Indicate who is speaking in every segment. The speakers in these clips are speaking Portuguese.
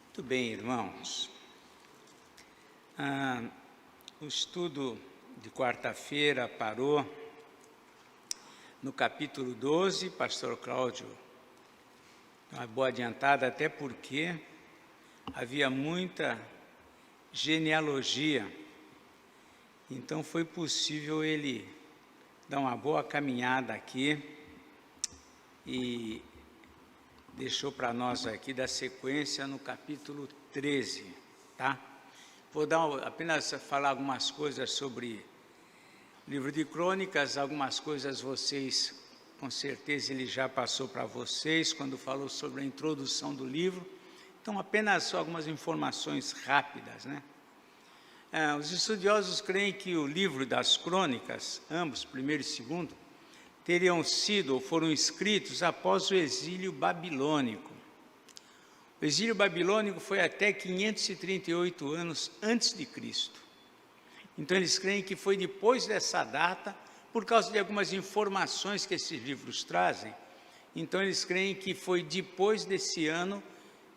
Speaker 1: Muito bem, irmãos. O estudo de quarta-feira parou no capítulo 12, pastor Cláudio, uma boa adiantada, até porque havia muita genealogia, então foi possível ele dar uma boa caminhada aqui e deixou para nós aqui dar sequência no capítulo 13, tá? Vou apenas falar algumas coisas sobre o livro de Crônicas, algumas coisas vocês, com certeza ele já passou para vocês, quando falou sobre a introdução do livro, então apenas só algumas informações rápidas, né? Os estudiosos creem que o livro das Crônicas, ambos, primeiro e segundo, teriam sido ou foram escritos após o exílio babilônico. O exílio babilônico foi até 538 anos antes de Cristo. Então eles creem que foi depois dessa data, por causa de algumas informações que esses livros trazem. Então eles creem que foi depois desse ano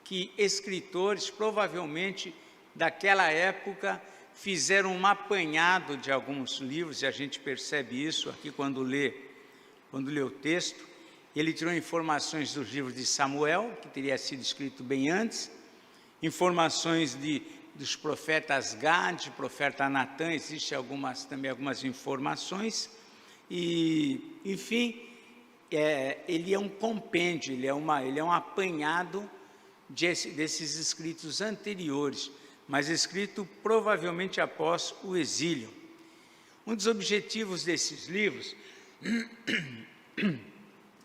Speaker 1: que escritores, provavelmente daquela época, fizeram um apanhado de alguns livros, e a gente percebe isso aqui quando lê o texto. Ele tirou informações dos livros de Samuel, que teria sido escrito bem antes, informações dos profetas Gad, profeta Natã, existem também algumas informações, e, enfim, ele é um compêndio, ele é um apanhado desses escritos anteriores, mas escrito provavelmente após o exílio. Um dos objetivos desses livros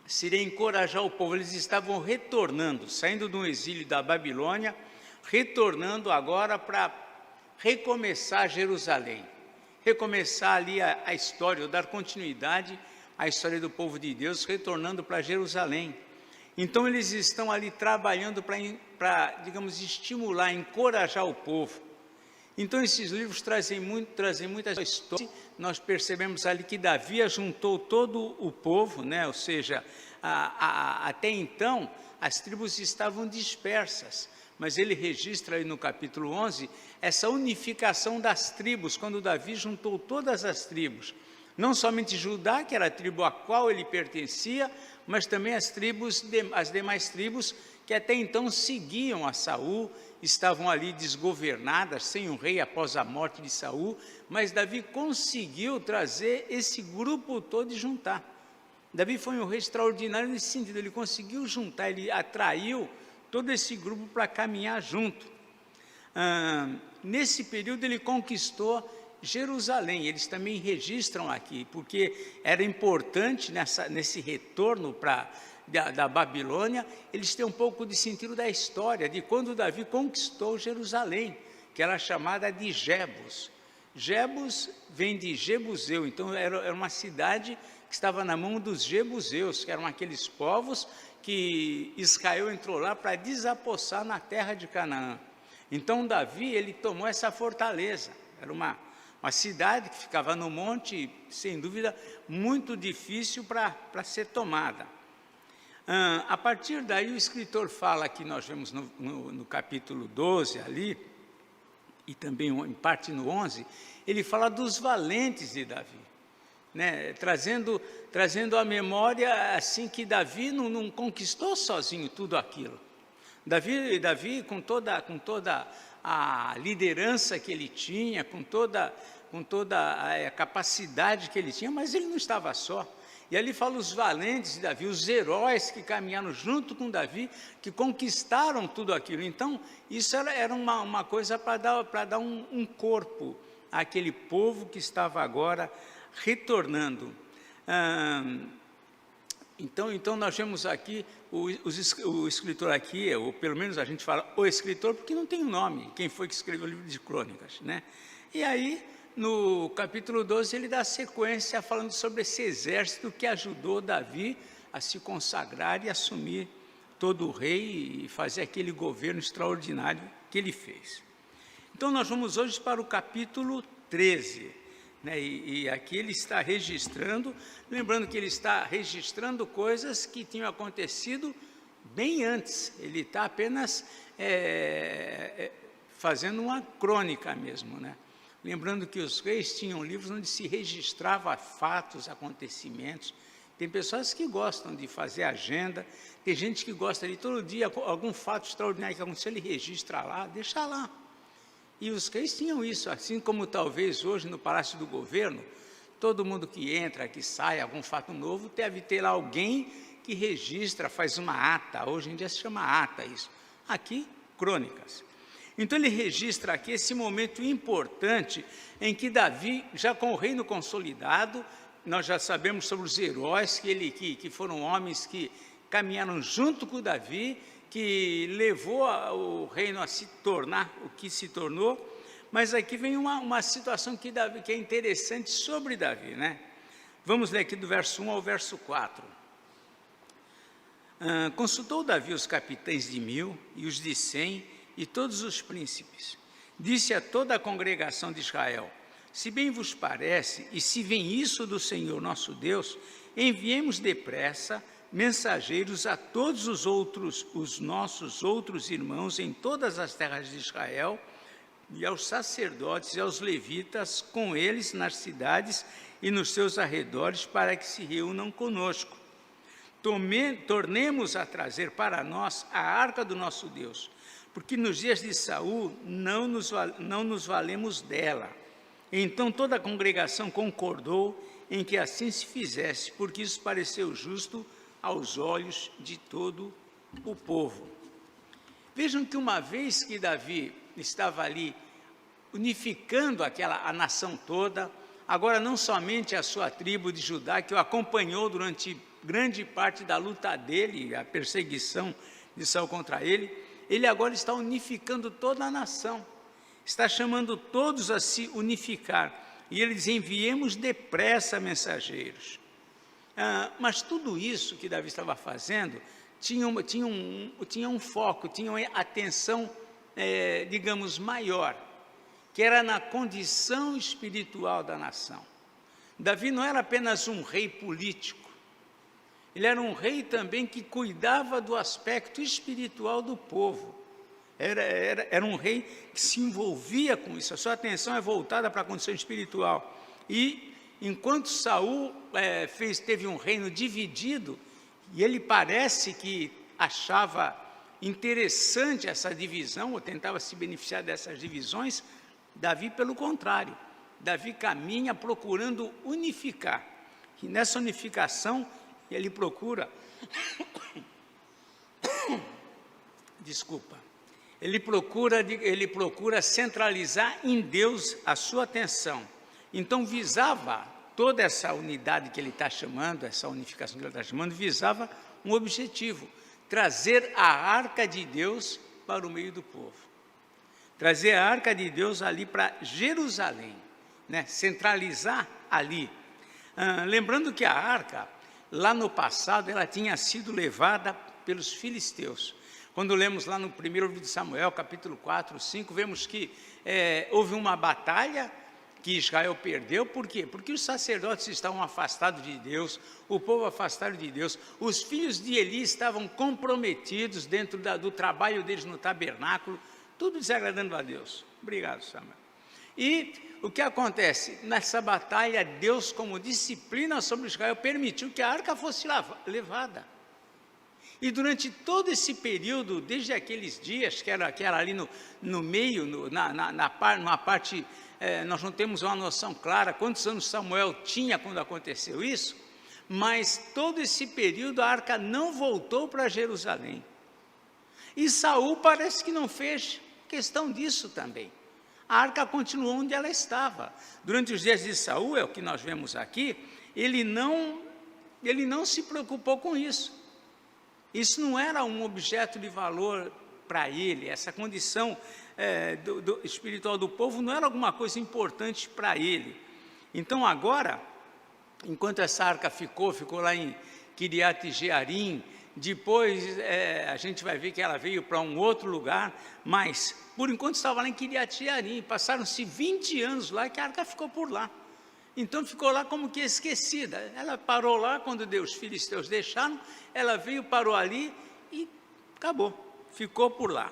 Speaker 1: seria encorajar o povo. Eles estavam retornando, saindo do exílio da Babilônia, retornando agora para recomeçar Jerusalém, recomeçar ali a história, ou dar continuidade à história do povo de Deus, retornando para Jerusalém. Então eles estão ali trabalhando para, digamos, estimular, encorajar o povo. Então esses livros trazem muitas histórias. Nós percebemos ali que Davi juntou todo o povo, né? Ou seja, até então as tribos estavam dispersas, mas ele registra aí no capítulo 11 essa unificação das tribos, quando Davi juntou todas as tribos, não somente Judá, que era a tribo a qual ele pertencia, mas também as demais tribos que até então seguiam a Saul, estavam ali desgovernadas, sem um rei após a morte de Saul, mas Davi conseguiu trazer esse grupo todo e juntar. Davi foi um rei extraordinário nesse sentido, ele conseguiu juntar, ele atraiu todo esse grupo para caminhar junto. Nesse período ele conquistou Jerusalém, eles também registram aqui, porque era importante nesse retorno da Babilônia, eles têm um pouco de sentido da história, de quando Davi conquistou Jerusalém, que era chamada de Jebus. Jebus vem de Jebuseu, então era uma cidade que estava na mão dos Jebuseus, que eram aqueles povos que Israel entrou lá para desapossar na terra de Canaã. Então Davi, ele tomou essa fortaleza, era uma cidade que ficava no monte, sem dúvida, muito difícil para ser tomada. A partir daí o escritor fala, que nós vemos no capítulo 12 ali, e também em parte no 11, ele fala dos valentes de Davi, né? Trazendo à memória assim que Davi não conquistou sozinho tudo aquilo. Davi com toda a liderança que ele tinha, com toda a capacidade que ele tinha, mas ele não estava só. E ali fala os valentes de Davi, os heróis que caminharam junto com Davi, que conquistaram tudo aquilo. Então, isso era uma coisa para dar um corpo àquele povo que estava agora retornando. Então nós vemos aqui, o escritor aqui, ou pelo menos a gente fala o escritor, porque não tem um nome, quem foi que escreveu o livro de Crônicas, né? E aí, no capítulo 12, ele dá sequência falando sobre esse exército que ajudou Davi a se consagrar e assumir todo o rei e fazer aquele governo extraordinário que ele fez. Então nós vamos hoje para o capítulo 13. né? E aqui ele está registrando, lembrando que ele está registrando coisas que tinham acontecido bem antes. Ele está apenas fazendo uma crônica mesmo, né? Lembrando que os reis tinham livros onde se registrava fatos, acontecimentos. Tem pessoas que gostam de fazer agenda, tem gente que gosta de todo dia, algum fato extraordinário que aconteceu, ele registra lá, deixa lá. E os reis tinham isso, assim como talvez hoje no Palácio do Governo, todo mundo que entra, que sai, algum fato novo, deve ter lá alguém que registra, faz uma ata, hoje em dia se chama ata isso. Aqui, crônicas. Então ele registra aqui esse momento importante em que Davi, já com o reino consolidado, nós já sabemos sobre os heróis que foram homens que caminharam junto com Davi, que levou o reino a se tornar o que se tornou, mas aqui vem uma situação que é interessante sobre Davi, né? Vamos ler aqui do verso 1 ao verso 4. Consultou Davi os capitães de 1000 e os de 100 e todos os príncipes. Disse a toda a congregação de Israel: se bem vos parece, e se vem isso do Senhor nosso Deus, enviemos depressa mensageiros a todos os nossos outros irmãos em todas as terras de Israel, e aos sacerdotes e aos levitas, com eles nas cidades e nos seus arredores, para que se reúnam conosco. Tornemos a trazer para nós a arca do nosso Deus, porque nos dias de Saul não nos valemos dela. Então toda a congregação concordou em que assim se fizesse, porque isso pareceu justo aos olhos de todo o povo. Vejam que uma vez que Davi estava ali unificando a nação toda, agora não somente a sua tribo de Judá, que o acompanhou durante grande parte da luta dele, a perseguição de Saul contra ele agora está unificando toda a nação, está chamando todos a se unificar, e ele diz: enviemos depressa mensageiros. Mas tudo isso que Davi estava fazendo tinha um foco, tinha uma atenção, digamos, maior, que era na condição espiritual da nação. Davi não era apenas um rei político, ele era um rei também que cuidava do aspecto espiritual do povo. Era um rei que se envolvia com isso, a sua atenção é voltada para a condição espiritual. E enquanto Saul teve um reino dividido, e ele parece que achava interessante essa divisão, ou tentava se beneficiar dessas divisões, Davi, pelo contrário, Davi caminha procurando unificar. E nessa unificação, ele procura, ele procura centralizar em Deus a sua atenção. Então visava toda essa unidade que ele está chamando, essa unificação que ele está chamando, visava um objetivo: trazer a arca de Deus para o meio do povo. Trazer a arca de Deus ali para Jerusalém, né? Centralizar ali. Lembrando que a arca, lá no passado, ela tinha sido levada pelos filisteus. Quando lemos lá no primeiro livro de Samuel, capítulo 4, 5, vemos que houve uma batalha que Israel perdeu. Por quê? Porque os sacerdotes estavam afastados de Deus, o povo afastado de Deus, os filhos de Eli estavam comprometidos dentro do trabalho deles no tabernáculo, tudo desagradando a Deus. Obrigado, Samuel. E o que acontece? Nessa batalha, Deus, como disciplina sobre Israel, permitiu que a arca fosse levada. E durante todo esse período, desde aqueles dias, que era ali no meio, numa parte, nós não temos uma noção clara quantos anos Samuel tinha quando aconteceu isso, mas todo esse período a arca não voltou para Jerusalém. E Saul parece que não fez questão disso também. A arca continuou onde ela estava. Durante os dias de Saul, é o que nós vemos aqui, ele não se preocupou com isso. Isso não era um objeto de valor para ele, essa condição espiritual do povo não era alguma coisa importante para ele. Então agora, enquanto essa arca ficou lá em Kiriat Jearim, depois a gente vai ver que ela veio para um outro lugar, mas por enquanto estava lá em Kiriat Jearim, passaram-se 20 anos lá que a arca ficou por lá. Então ficou lá como que esquecida. Ela parou lá quando os filisteus deixaram, ela veio, parou ali e acabou, ficou por lá.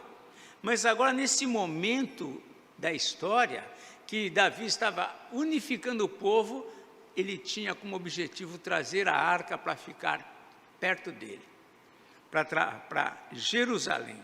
Speaker 1: Mas agora, nesse momento da história, que Davi estava unificando o povo, ele tinha como objetivo trazer a arca para ficar perto dele, para Jerusalém.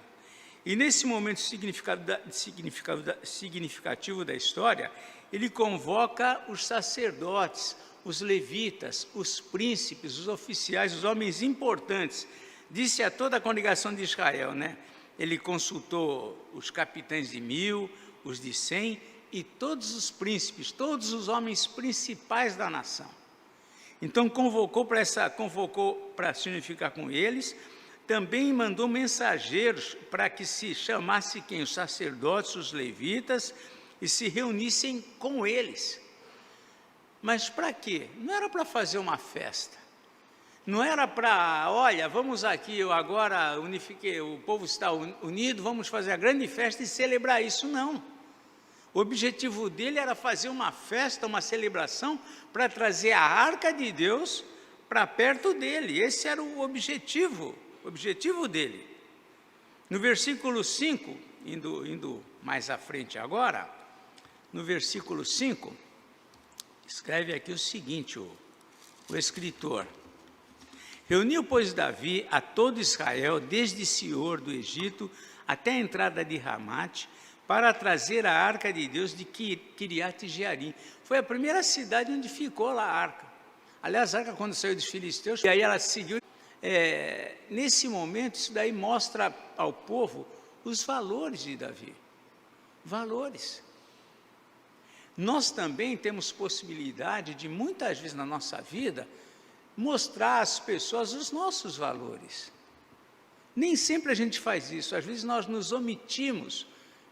Speaker 1: E nesse momento significativo da história, ele convoca os sacerdotes, os levitas, os príncipes, os oficiais, os homens importantes. Disse a toda a congregação de Israel, né? Ele consultou os capitães de 1000, os de 100 e todos os príncipes, todos os homens principais da nação. Então convocou para se unificar com eles. Também mandou mensageiros para que se chamasse quem? Os sacerdotes, os levitas, e se reunissem com eles. Mas para quê? Não era para fazer uma festa. Não era para, olha, vamos aqui, eu agora unifiquei, o povo está unido, vamos fazer a grande festa e celebrar isso. Não. O objetivo dele era fazer uma festa, uma celebração, para trazer a arca de Deus para perto dele. Esse era o objetivo dele. No versículo 5, indo mais à frente agora, no versículo 5, escreve aqui o seguinte, o escritor: reuniu, pois, Davi a todo Israel, desde Sior do Egito até a entrada de Ramate, para trazer a arca de Deus de Quiriate Jearim. Foi a primeira cidade onde ficou lá a arca. Aliás, a arca, quando saiu dos filisteus, e aí ela seguiu. Nesse momento, isso daí mostra ao povo os valores de Davi. Valores. Nós também temos possibilidade de, muitas vezes na nossa vida, mostrar às pessoas os nossos valores. Nem sempre a gente faz isso, às vezes nós nos omitimos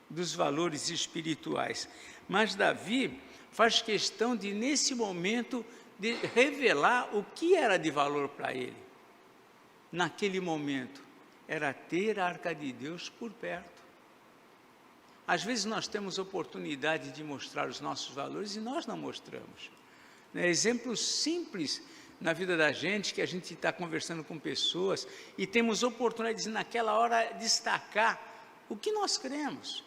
Speaker 1: dos valores espirituais. Mas Davi faz questão de, nesse momento, de revelar o que era de valor para ele. Naquele momento, era ter a arca de Deus por perto. Às vezes nós temos oportunidade de mostrar os nossos valores e nós não mostramos. Exemplos simples na vida da gente, que a gente está conversando com pessoas e temos oportunidade de, naquela hora, destacar o que nós cremos.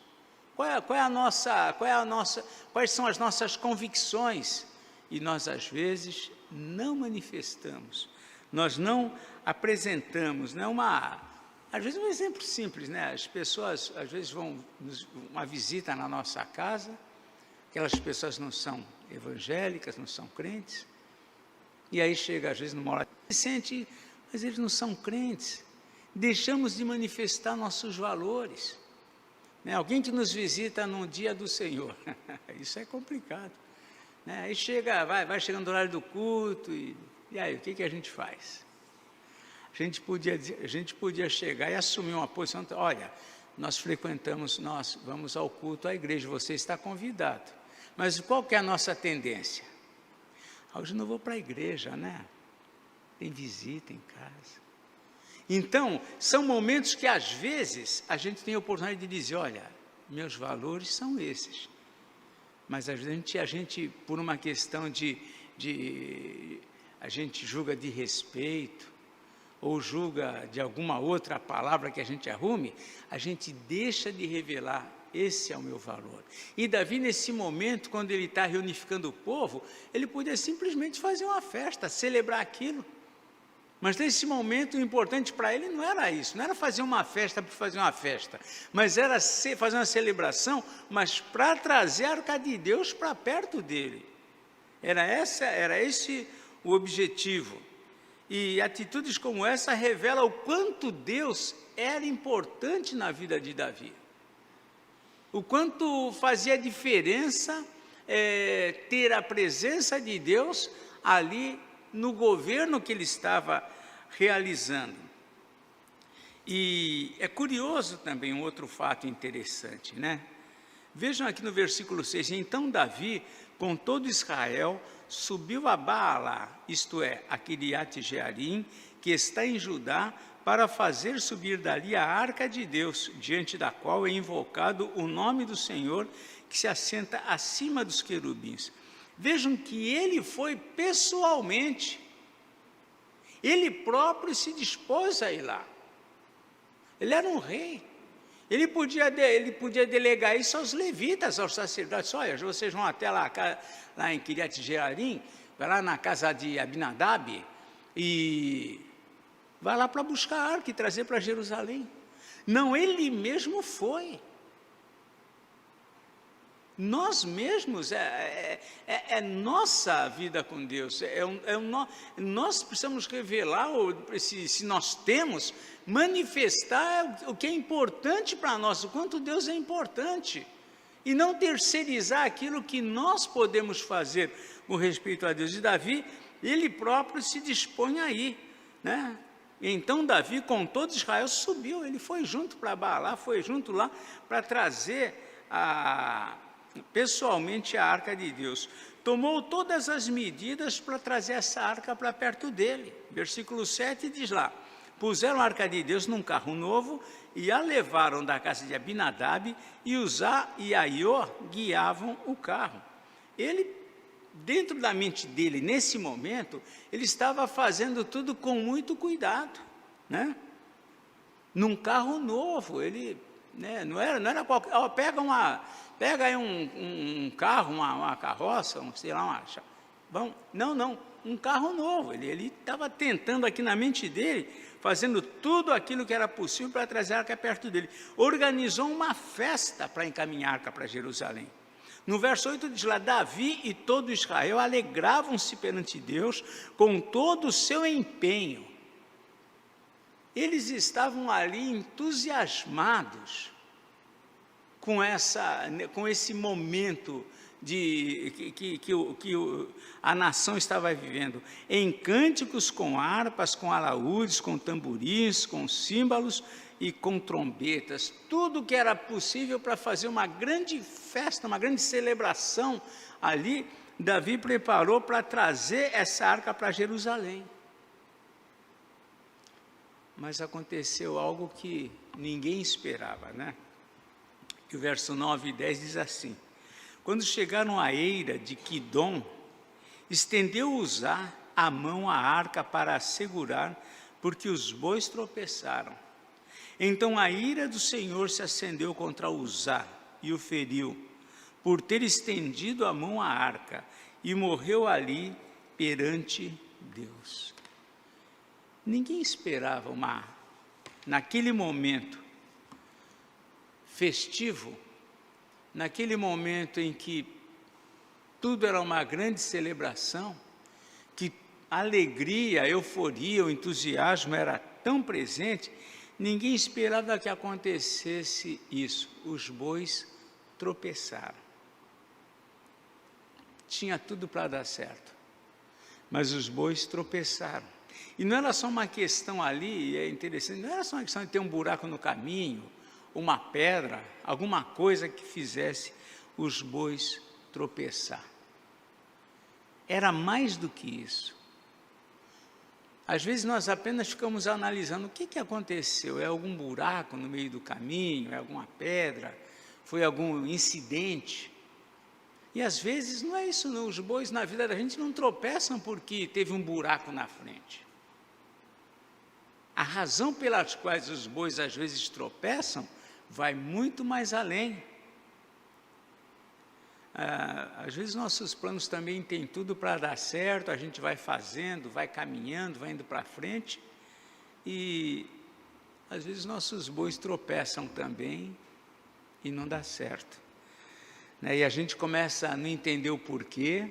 Speaker 1: Quais são as nossas convicções? E nós, às vezes, não manifestamos, nós não apresentamos, né? Às vezes um exemplo simples, né? As pessoas, às vezes, vão uma visita na nossa casa, aquelas pessoas não são evangélicas, não são crentes, e aí chega, às vezes, numa hora, sente, mas eles não são crentes, deixamos de manifestar nossos valores. Alguém que nos visita no dia do Senhor, isso é complicado. Aí chega, vai chegando o horário do culto, e aí, o que a gente faz? A gente podia chegar e assumir uma posição, olha, nós vamos ao culto à igreja, você está convidado. Mas qual que é a nossa tendência? Hoje não vou para a igreja, né? Tem visita em casa. Então, são momentos que, às vezes, a gente tem a oportunidade de dizer, olha, meus valores são esses. Mas a gente por uma questão a gente julga de respeito, ou julga de alguma outra palavra que a gente arrume, a gente deixa de revelar, esse é o meu valor. E Davi, nesse momento, quando ele está reunificando o povo, ele podia simplesmente fazer uma festa, celebrar aquilo. Mas nesse momento, o importante para ele não era isso, não era fazer uma festa por fazer uma festa, mas era fazer uma celebração, mas para trazer a arca de Deus para perto dele. Era esse o objetivo. E atitudes como essa revelam o quanto Deus era importante na vida de Davi. O quanto fazia diferença ter a presença de Deus ali no governo que ele estava realizando. E é curioso também um outro fato interessante, né? Vejam aqui no versículo 6, então Davi, com todo Israel, subiu a Baalá, isto é, a Quiriate Jearim, que está em Judá, para fazer subir dali a arca de Deus, diante da qual é invocado o nome do Senhor, que se assenta acima dos querubins. Vejam que ele foi pessoalmente, ele próprio se dispôs a ir lá. Ele era um rei. Ele podia delegar isso aos levitas, aos sacerdotes. Olha, vocês vão até lá em Kiriat Jearim, vai lá na casa de Abinadab e vai lá para buscar a arca e trazer para Jerusalém. Não, ele mesmo foi. Nós mesmos, é nossa vida com Deus, nós precisamos revelar, se nós temos, manifestar o que é importante para nós, o quanto Deus é importante, e não terceirizar aquilo que nós podemos fazer com respeito a Deus. E Davi, ele próprio se dispõe a ir, né? Então Davi, com todo Israel, subiu, ele foi junto para Baalá, foi junto lá para trazer pessoalmente a arca de Deus. Tomou todas as medidas para trazer essa arca para perto dele. Versículo 7 diz lá: puseram a arca de Deus num carro novo e a levaram da casa de Abinadab, e Uzá e Aiô guiavam o carro. Ele, dentro da mente dele, nesse momento, ele estava fazendo tudo com muito cuidado, né? Num carro novo, ele, né, não era qualquer, pega aí um carro, uma carroça, sei lá, não, um carro novo. Ele estava tentando aqui na mente dele, fazendo tudo aquilo que era possível para trazer a arca perto dele. Organizou uma festa para encaminhar a arca para Jerusalém. No verso 8 diz lá: Davi e todo Israel alegravam-se perante Deus com todo o seu empenho. Eles estavam ali entusiasmados com esse momento que a nação estava vivendo, em cânticos com harpas, com alaúdes, com tamborins, com símbolos e com trombetas, tudo que era possível para fazer uma grande festa, uma grande celebração ali. Davi preparou para trazer essa arca para Jerusalém. Mas aconteceu algo que ninguém esperava, né? Que o verso 9 e 10 diz assim: quando chegaram à eira de Quidom, estendeu Uzá a mão à arca para a segurar, porque os bois tropeçaram. Então a ira do Senhor se acendeu contra Uzá e o feriu, por ter estendido a mão à arca, e morreu ali perante Deus. Ninguém esperava naquele momento festivo, naquele momento em que tudo era uma grande celebração, que a alegria, a euforia, o entusiasmo era tão presente, ninguém esperava que acontecesse isso. Os bois tropeçaram. Tinha tudo para dar certo, mas os bois tropeçaram. E não era só uma questão ali, é interessante, não era só uma questão de ter um buraco no caminho, uma pedra, alguma coisa que fizesse os bois tropeçar. Era mais do que isso. Às vezes nós apenas ficamos analisando o que aconteceu. É algum buraco no meio do caminho? É alguma pedra? Foi algum incidente? E às vezes não é isso não. Os bois na vida da gente não tropeçam porque teve um buraco na frente. A razão pelas quais os bois às vezes tropeçam vai muito mais além. Às vezes nossos planos também têm tudo para dar certo, a gente vai fazendo, vai caminhando, vai indo para frente, e às vezes nossos bois tropeçam também e não dá certo, né? E a gente começa a não entender o porquê,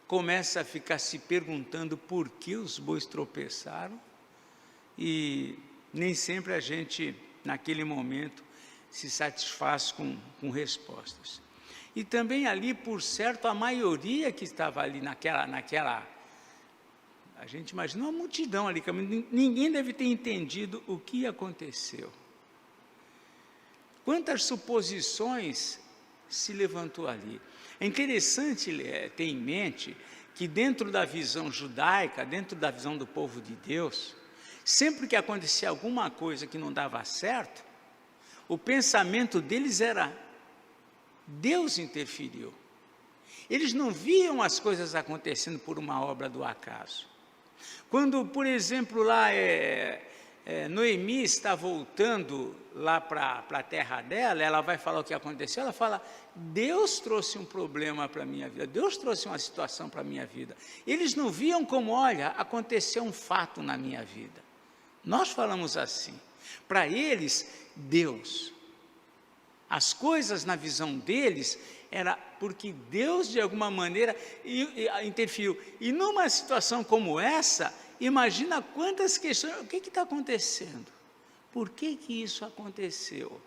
Speaker 1: começa a ficar se perguntando por que os bois tropeçaram, e nem sempre a gente, naquele momento, se satisfaz com respostas. E também ali, por certo, a maioria que estava ali naquela a gente imagina uma multidão ali, ninguém deve ter entendido o que aconteceu. Quantas suposições se levantou ali. É interessante ter em mente que dentro da visão judaica, dentro da visão do povo de Deus, sempre que acontecia alguma coisa que não dava certo, o pensamento deles era: Deus interferiu. Eles não viam as coisas acontecendo por uma obra do acaso. Quando, por exemplo, lá Noemi está voltando lá para a terra dela, ela vai falar o que aconteceu, ela fala, Deus trouxe um problema para a minha vida, Deus trouxe uma situação para a minha vida. Eles não viam como, olha, aconteceu um fato na minha vida. Nós falamos assim, para eles, Deus. As coisas na visão deles era porque Deus de alguma maneira interferiu. E numa situação como essa, imagina quantas questões, o que está acontecendo? Por que isso aconteceu?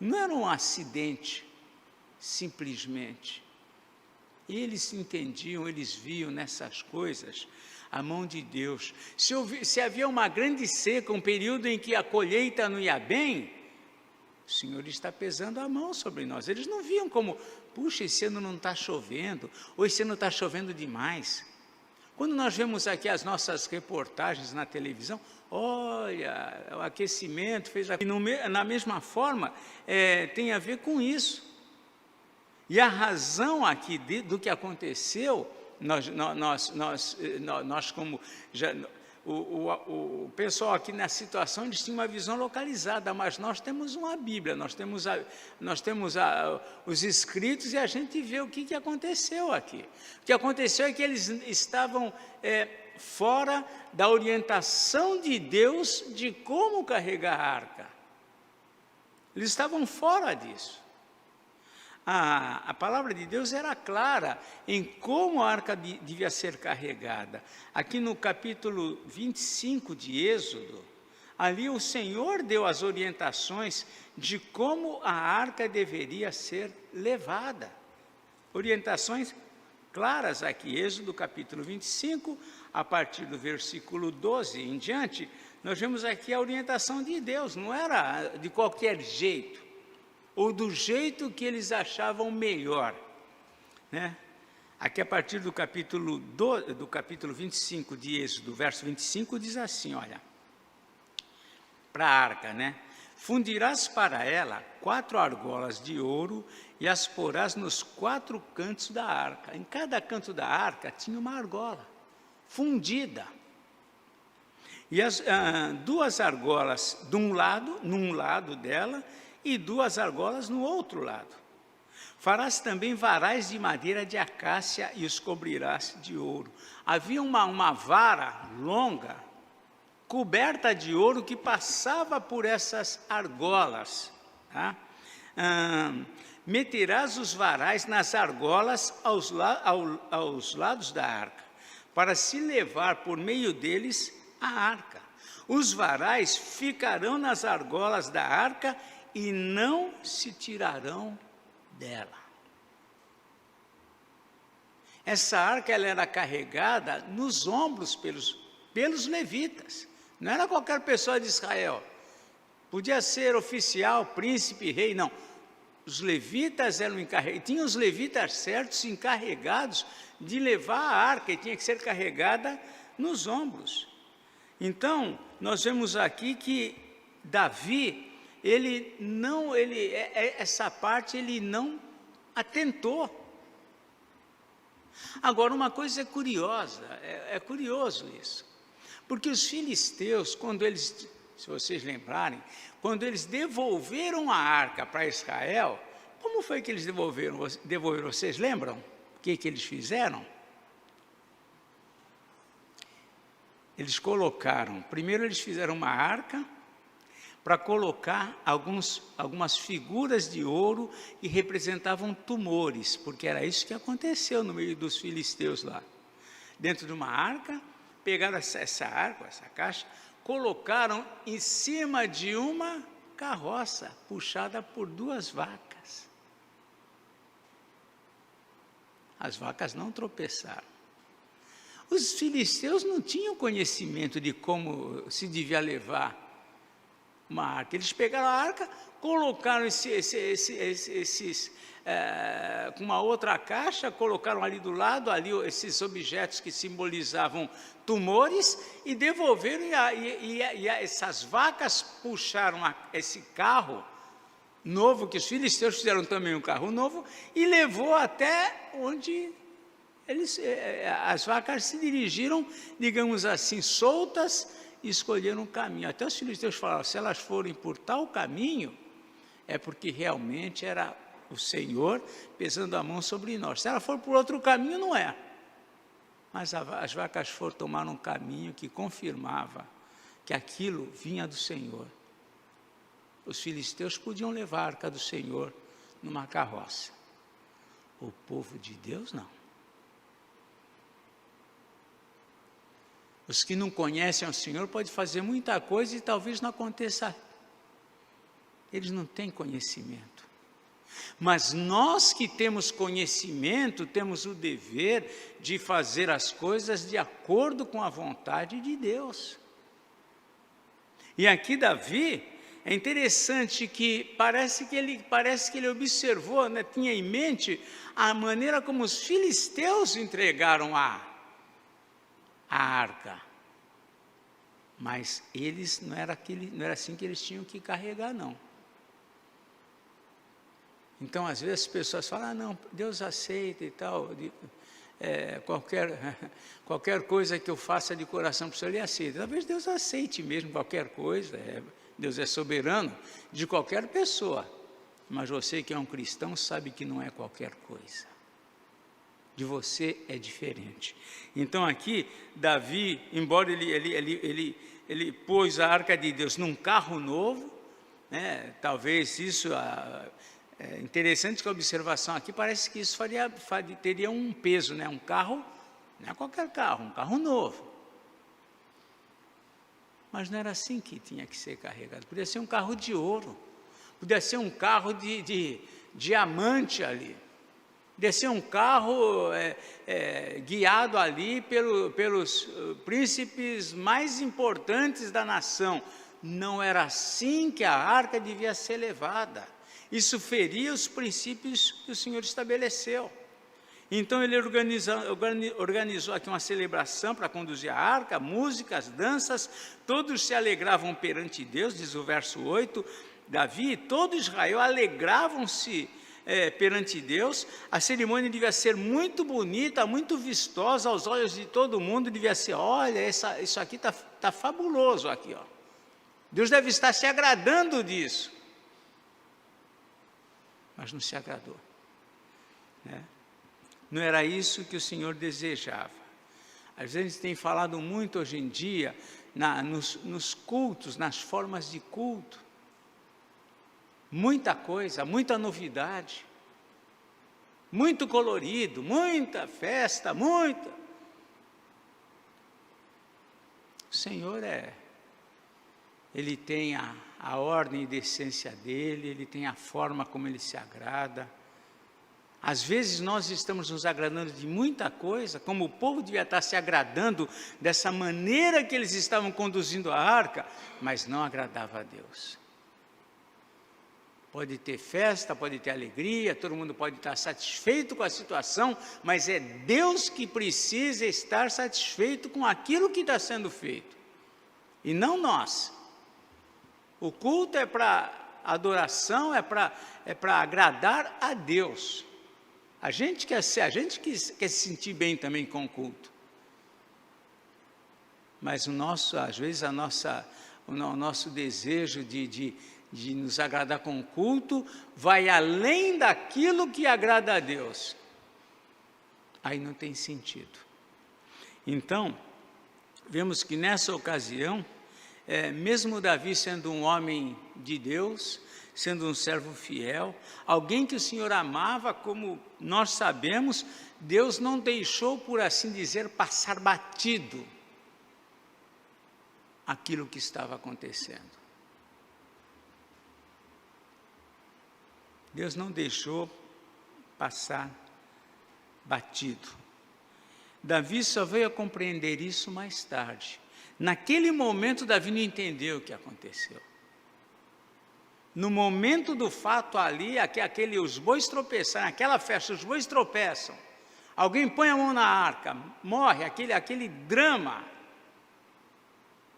Speaker 1: Não era um acidente, simplesmente. Eles entendiam, eles viam nessas coisas a mão de Deus. Se havia uma grande seca, um período em que a colheita não ia bem, o Senhor está pesando a mão sobre nós. Eles não viam como, puxa, esse ano não está chovendo, ou esse ano está chovendo demais. Quando nós vemos aqui as nossas reportagens na televisão, olha, o aquecimento fez... Na mesma forma, tem a ver com isso. E a razão aqui do que aconteceu, nós como... O pessoal aqui na situação, eles tinham uma visão localizada, mas nós temos uma Bíblia, nós temos os escritos e a gente vê o que aconteceu aqui. O que aconteceu é que eles estavam fora da orientação de Deus de como carregar a arca. Eles estavam fora disso. A palavra de Deus era clara em como a arca devia ser carregada. Aqui no capítulo 25 de Êxodo, ali o Senhor deu as orientações de como a arca deveria ser levada. Orientações claras aqui, Êxodo capítulo 25, a partir do versículo 12 em diante, nós vemos aqui a orientação de Deus, não era de qualquer jeito, ou do jeito que eles achavam melhor, né? Aqui a partir do capítulo 25 de Êxodo, verso 25, diz assim, olha, para a arca, né? Fundirás para ela 4 argolas de ouro e as porás nos 4 cantos da arca. Em cada canto da arca tinha uma argola fundida. E as 2 argolas num lado dela, e 2 argolas no outro lado. Farás também varais de madeira de acácia e os cobrirás de ouro. Havia uma vara longa, coberta de ouro, que passava por essas argolas. Tá? Meterás os varais nas argolas aos lados da arca, para se levar por meio deles a arca. Os varais ficarão nas argolas da arca e não se tirarão dela. Essa arca ela era carregada nos ombros pelos levitas. Não era qualquer pessoa de Israel. Podia ser oficial, príncipe, rei, não. Os levitas eram encarregados, tinham os levitas certos encarregados de levar a arca, e tinha que ser carregada nos ombros. Então, nós vemos aqui que Davi, essa parte ele não atentou. Agora, uma coisa é curiosa, é curioso isso, porque os filisteus, quando eles, se vocês lembrarem, quando eles devolveram a arca para Israel, como foi que eles devolveram? Vocês lembram? O que eles fizeram? Primeiro eles fizeram uma arca, para colocar algumas figuras de ouro que representavam tumores, porque era isso que aconteceu no meio dos filisteus lá. Dentro de uma arca, pegaram essa arca, essa caixa, colocaram em cima de uma carroça puxada por 2 vacas. As vacas não tropeçaram. Os filisteus não tinham conhecimento de como se devia levar uma arca. Eles pegaram a arca, colocaram com uma outra caixa, colocaram ali do lado, esses objetos que simbolizavam tumores, e devolveram, e essas vacas puxaram esse carro novo, que os filisteus fizeram também um carro novo, e levou até onde as vacas se dirigiram, digamos assim, soltas, e escolheram um caminho. Até os filisteus falaram, se elas forem por tal caminho, é porque realmente era o Senhor pesando a mão sobre nós. Se ela for por outro caminho, não é. Mas as vacas foram tomar um caminho que confirmava que aquilo vinha do Senhor. Os filisteus podiam levar a arca do Senhor numa carroça. O povo de Deus, não. Os que não conhecem o Senhor podem fazer muita coisa e talvez não aconteça. Eles não têm conhecimento. Mas nós que temos conhecimento, temos o dever de fazer as coisas de acordo com a vontade de Deus. E aqui Davi, é interessante que parece que ele observou, né, tinha em mente a maneira como os filisteus entregaram a arca. Mas eles não era assim que eles tinham que carregar, não. Então, às vezes, as pessoas falam, não, Deus aceita e tal, qualquer coisa que eu faça de coração para o Senhor, Ele aceita. Talvez Deus aceite mesmo qualquer coisa, Deus é soberano de qualquer pessoa, mas você que é um cristão sabe que não é qualquer coisa. De você é diferente. Então aqui, Davi, embora ele pôs a arca de Deus num carro novo, né, talvez isso, é interessante que a observação aqui, parece que isso teria um peso, né, um carro, não é qualquer carro, um carro novo. Mas não era assim que tinha que ser carregado, podia ser um carro de ouro, podia ser um carro de diamante ali, podia ser um carro guiado ali pelos príncipes mais importantes da nação. Não era assim que a arca devia ser levada. Isso feria os princípios que o Senhor estabeleceu. Então ele organizou aqui uma celebração para conduzir a arca, músicas, danças, todos se alegravam perante Deus, diz o verso 8, Davi e todo Israel alegravam-se perante Deus. A cerimônia devia ser muito bonita, muito vistosa aos olhos de todo mundo, devia ser, olha, isso aqui está fabuloso aqui, ó. Deus deve estar se agradando disso. Mas não se agradou, né? Não era isso que o Senhor desejava. Às vezes a gente tem falado muito hoje em dia, nos cultos, nas formas de culto, muita coisa, muita novidade, muito colorido, muita festa, muita. O Senhor Ele tem a ordem e decência dEle, Ele tem a forma como Ele se agrada. Às vezes nós estamos nos agradando de muita coisa, como o povo devia estar se agradando dessa maneira que eles estavam conduzindo a arca, mas não agradava a Deus. Pode ter festa, pode ter alegria, todo mundo pode estar satisfeito com a situação, mas é Deus que precisa estar satisfeito com aquilo que está sendo feito, e não nós. O culto é para adoração, é para agradar a Deus. A gente quer se sentir bem também com o culto. Mas às vezes o nosso desejo de nos agradar com o culto vai além daquilo que agrada a Deus. Aí não tem sentido. Então, vemos que nessa ocasião, mesmo Davi sendo um homem de Deus, sendo um servo fiel, alguém que o Senhor amava, como nós sabemos, Deus não deixou, por assim dizer, passar batido aquilo que estava acontecendo. Deus não deixou passar batido. Davi só veio a compreender isso mais tarde. Naquele momento, Davi não entendeu o que aconteceu. No momento do fato ali, os bois tropeçaram, naquela festa, os bois tropeçam. Alguém põe a mão na arca, morre, aquele drama.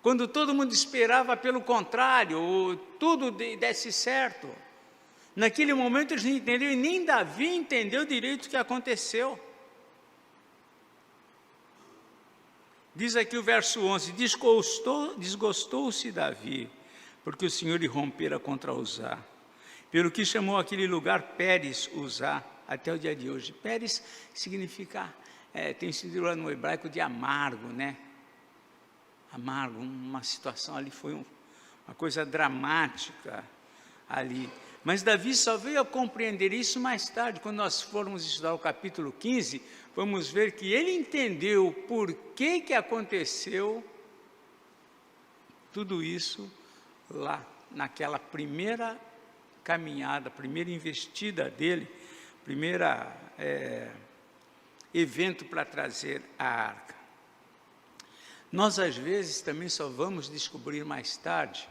Speaker 1: Quando todo mundo esperava pelo contrário, tudo desse certo. Naquele momento eles não entenderam, e nem Davi entendeu direito o que aconteceu. Diz aqui o verso 11, desgostou-se Davi, porque o Senhor irrompera contra Uzá, pelo que chamou aquele lugar Pérez Uzá, até o dia de hoje. Pérez significa, tem sentido lá no hebraico de amargo, né? Amargo, uma situação ali, foi uma coisa dramática ali. Mas Davi só veio a compreender isso mais tarde, quando nós formos estudar o capítulo 15, vamos ver que ele entendeu por que aconteceu tudo isso lá, naquela primeira caminhada, primeira investida dele, primeira evento para trazer a arca. Nós, às vezes, também só vamos descobrir mais tarde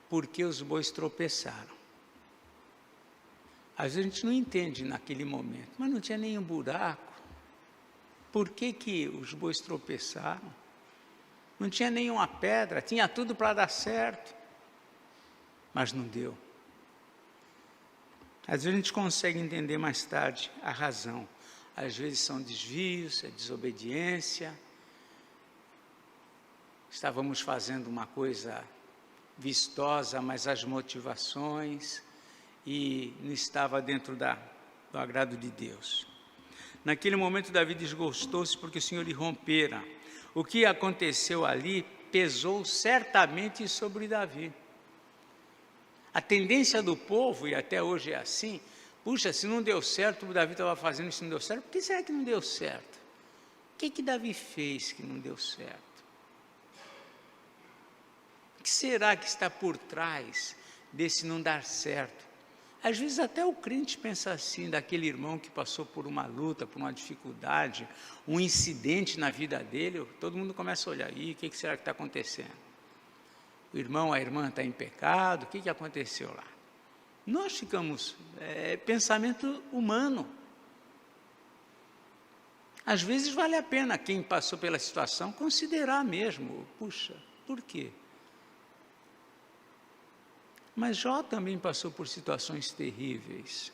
Speaker 1: por que os bois tropeçaram. Às vezes a gente não entende naquele momento, mas não tinha nenhum buraco. Por que os bois tropeçaram? Não tinha nenhuma pedra, tinha tudo para dar certo, mas não deu. Às vezes a gente consegue entender mais tarde a razão. Às vezes são desvios, é desobediência. Estávamos fazendo uma coisa vistosa, mas as motivações, e não estava dentro do agrado de Deus. Naquele momento Davi desgostou-se porque o Senhor irrompera. O que aconteceu ali pesou certamente sobre Davi. A tendência do povo, e até hoje é assim, puxa, se não deu certo, o Davi estava fazendo isso, não deu certo, por que será que não deu certo? O que Davi fez que não deu certo? O que será que está por trás desse não dar certo? Às vezes até o crente pensa assim, daquele irmão que passou por uma luta, por uma dificuldade, um incidente na vida dele, todo mundo começa a olhar, o que será que está acontecendo? O irmão, a irmã está em pecado, o que aconteceu lá? Nós ficamos, pensamento humano. Às vezes vale a pena quem passou pela situação considerar mesmo, puxa, por quê? Mas Jó também passou por situações terríveis,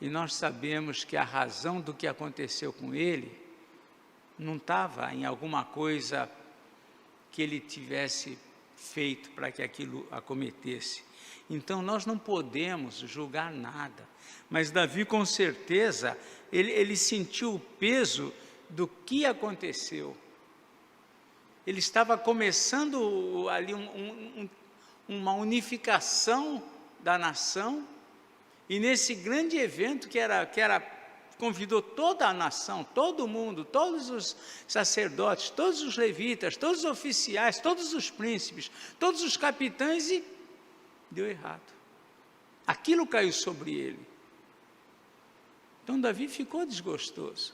Speaker 1: e nós sabemos que a razão do que aconteceu com ele não estava em alguma coisa que ele tivesse feito para que aquilo acometesse. Então nós não podemos julgar nada, mas Davi com certeza, ele sentiu o peso do que aconteceu. Ele estava começando ali uma unificação da nação, e nesse grande evento que convidou toda a nação, todo mundo, todos os sacerdotes, todos os levitas, todos os oficiais, todos os príncipes, todos os capitães, e deu errado. Aquilo caiu sobre ele. Então Davi ficou desgostoso.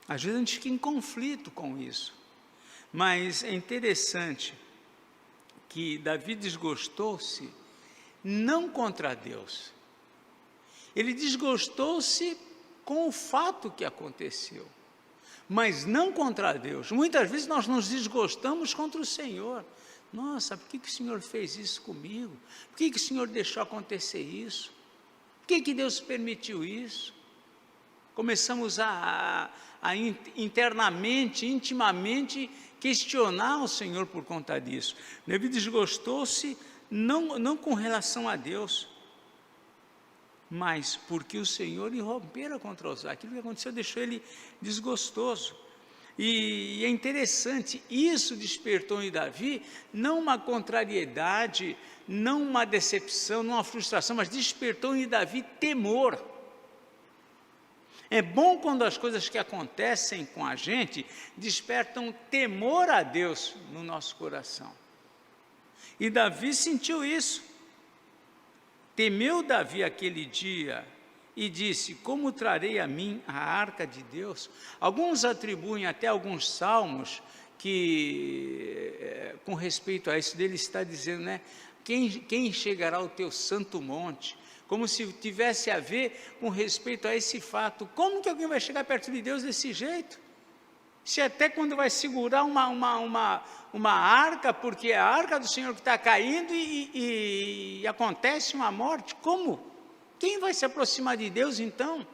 Speaker 1: Às vezes a gente fica em conflito com isso, mas é interessante que Davi desgostou-se não contra Deus. Ele desgostou-se com o fato que aconteceu, mas não contra Deus. Muitas vezes nós nos desgostamos contra o Senhor. Nossa, por que o Senhor fez isso comigo? Por que o Senhor deixou acontecer isso? Por que Deus permitiu isso? Começamos a internamente, intimamente, questionar o Senhor por conta disso. Davi desgostou-se não com relação a Deus, mas porque o Senhor irrompera contra Uzá. Aquilo que aconteceu deixou ele desgostoso. E é interessante, isso despertou em Davi não uma contrariedade, não uma decepção, não uma frustração, mas despertou em Davi temor. É bom quando as coisas que acontecem com a gente despertam temor a Deus no nosso coração. E Davi sentiu isso. Temeu Davi aquele dia e disse: como trarei a mim a arca de Deus? Alguns atribuem até alguns salmos que, com respeito a isso, dele está dizendo, né? Quem chegará ao teu santo monte? Como se tivesse a ver com respeito a esse fato. Como que alguém vai chegar perto de Deus desse jeito? Se até quando vai segurar uma arca, porque é a arca do Senhor que está caindo e acontece uma morte, como? Quem vai se aproximar de Deus então?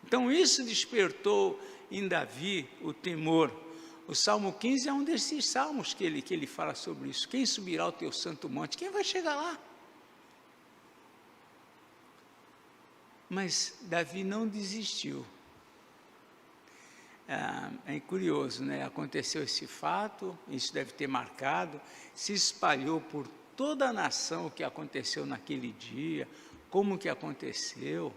Speaker 1: Então isso despertou em Davi o temor. O Salmo 15 é um desses salmos que ele fala sobre isso. Quem subirá ao teu santo monte? Quem vai chegar lá? Mas Davi não desistiu. É curioso, né? Aconteceu esse fato, isso deve ter marcado, se espalhou por toda a nação o que aconteceu naquele dia, como que aconteceu.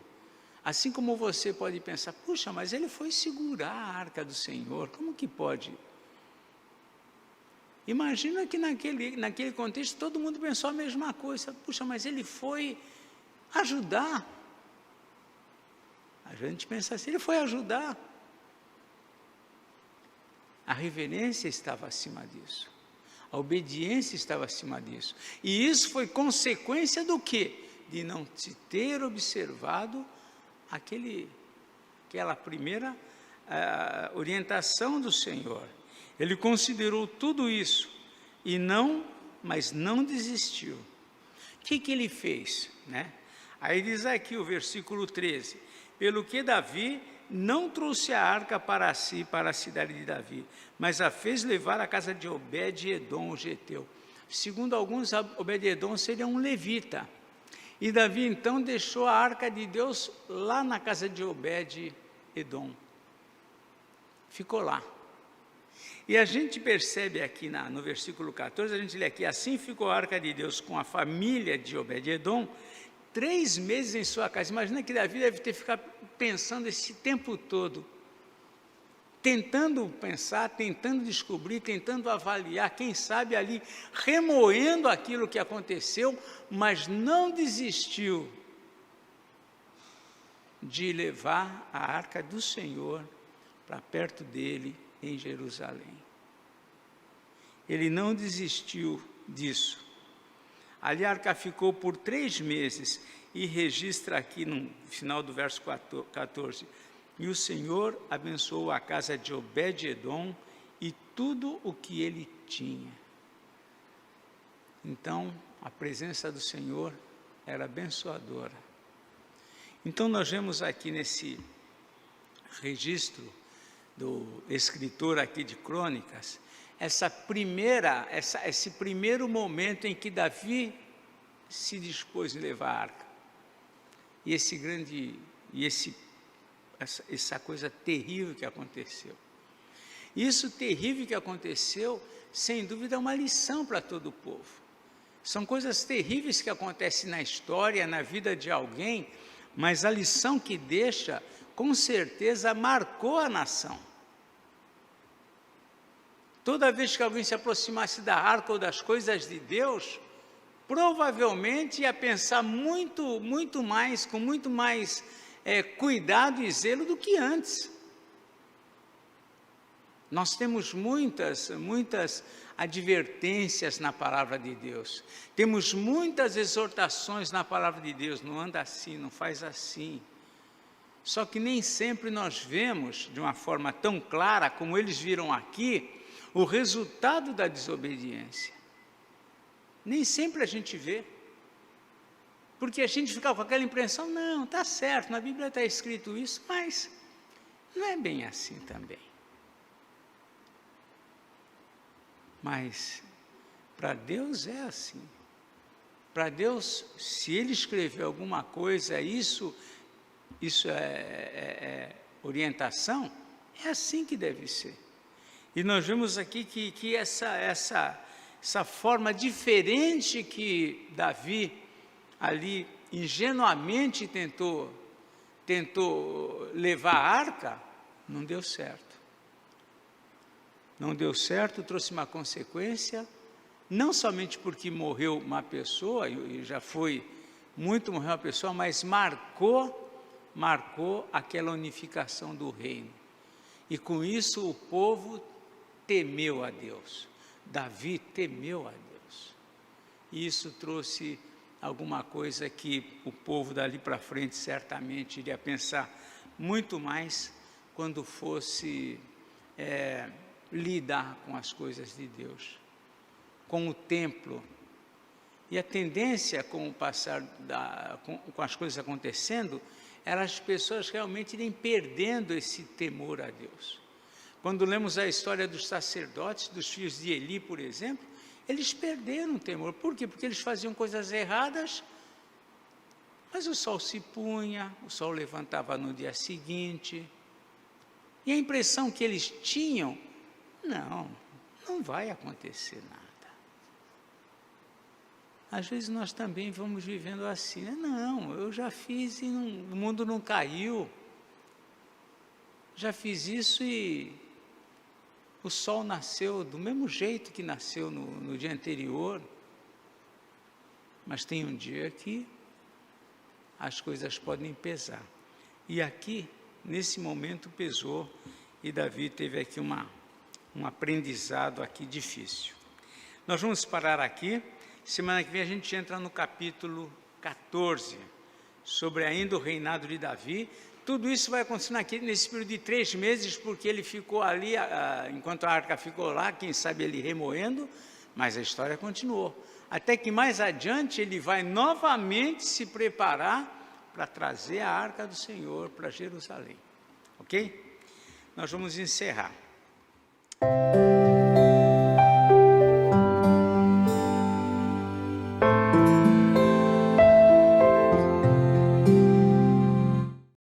Speaker 1: Assim como você pode pensar, puxa, mas ele foi segurar a arca do Senhor, como que pode? Imagina que naquele contexto todo mundo pensou a mesma coisa, puxa, mas ele foi ajudar. A gente pensa assim, ele foi ajudar. A reverência estava acima disso. A obediência estava acima disso. E isso foi consequência do quê? De não se ter observado aquela primeira orientação do Senhor. Ele considerou tudo isso, mas não desistiu. O que ele fez? Né? Aí diz aqui o versículo 13, pelo que Davi não trouxe a arca para si, para a cidade de Davi, mas a fez levar à casa de Obed-edom, o geteu. Segundo alguns, Obed-edom seria um levita. E Davi, então, deixou a arca de Deus lá na casa de Obed-edom. Ficou lá. E a gente percebe aqui no versículo 14, a gente lê aqui, assim ficou a arca de Deus com a família de Obed-edom, 3 meses em sua casa. Imagina que Davi deve ter ficado pensando esse tempo todo, tentando pensar, tentando descobrir, tentando avaliar, quem sabe ali, remoendo aquilo que aconteceu, mas não desistiu de levar a arca do Senhor para perto dele em Jerusalém. Ele não desistiu disso. Ali a arca ficou por 3 meses, e registra aqui no final do verso 14, e o Senhor abençoou a casa de Obed-edom e tudo o que ele tinha. Então, a presença do Senhor era abençoadora. Então, nós vemos aqui nesse registro do escritor aqui de Crônicas, esse primeiro momento em que Davi se dispôs a levar a arca. E essa coisa terrível que aconteceu. Isso terrível que aconteceu, sem dúvida, é uma lição para todo o povo. São coisas terríveis que acontecem na história, na vida de alguém, mas a lição que deixa, com certeza, marcou a nação. Toda vez que alguém se aproximasse da arca ou das coisas de Deus, provavelmente ia pensar muito mais, com muito mais cuidado e zelo do que antes. Nós temos muitas advertências na palavra de Deus, temos muitas exortações na palavra de Deus, não anda assim, não faz assim. Só que nem sempre nós vemos, de uma forma tão clara como eles viram aqui, o resultado da desobediência. Nem sempre a gente vê, porque a gente fica com aquela impressão, não, está certo, na Bíblia está escrito isso, mas não é bem assim também. Mas para Deus é assim. Para Deus, se Ele escreveu alguma coisa, isso é orientação, é assim que deve ser. E nós vemos aqui que essa forma diferente que Davi ali ingenuamente tentou levar a arca, não deu certo. Não deu certo, trouxe uma consequência, não somente porque morreu uma pessoa, e já foi muito morreu uma pessoa, mas marcou aquela unificação do reino. E com isso o povo temeu a Deus. Davi temeu a Deus. E isso trouxe alguma coisa que o povo dali para frente certamente iria pensar muito mais quando fosse lidar com as coisas de Deus, com o templo. E a tendência com o passar com as coisas acontecendo, era as pessoas realmente irem perdendo esse temor a Deus. Quando lemos a história dos sacerdotes, dos filhos de Eli, por exemplo, eles perderam o temor. Por quê? Porque eles faziam coisas erradas, mas o sol se punha, o sol levantava no dia seguinte, e a impressão que eles tinham, não vai acontecer nada. Às vezes nós também vamos vivendo assim, né? Não, eu já fiz e o mundo não caiu, já fiz isso e o sol nasceu do mesmo jeito que nasceu no dia anterior, mas tem um dia que as coisas podem pesar. E aqui, nesse momento, pesou, e Davi teve aqui um aprendizado aqui difícil. Nós vamos parar aqui. Semana que vem a gente entra no capítulo 14, sobre ainda o reinado de Davi. Tudo isso vai acontecer aqui nesse período de 3 meses, porque ele ficou ali, enquanto a arca ficou lá, quem sabe ele remoendo, mas a história continuou. Até que mais adiante ele vai novamente se preparar para trazer a arca do Senhor para Jerusalém. Ok? Nós vamos encerrar.